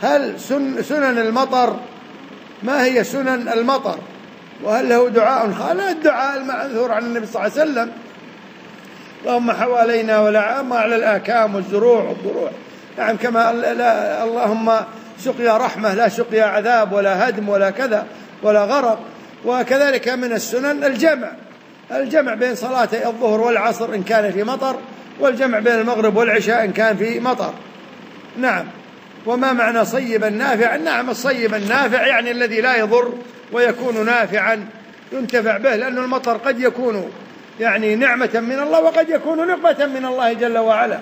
هل سنن المطر، ما هي سنن المطر؟ وهل له دعاء؟ لا، الدعاء المأثور عن النبي صلى الله عليه وسلم: اللهم حوالينا ولا عام على الآكام والزروع والضروع. نعم، كما اللهم سقيا رحمة لا سقيا عذاب ولا هدم ولا كذا ولا غرق. وكذلك من السنن الجمع بين صلاتي الظهر والعصر إن كان في مطر، والجمع بين المغرب والعشاء إن كان في مطر. نعم. وما معنى صيبا نافعا؟ نعم، الصيب النافع يعني الذي لا يضر ويكون نافعا ينتفع به، لأن المطر قد يكون يعني نعمة من الله وقد يكون نقمة من الله جل وعلا.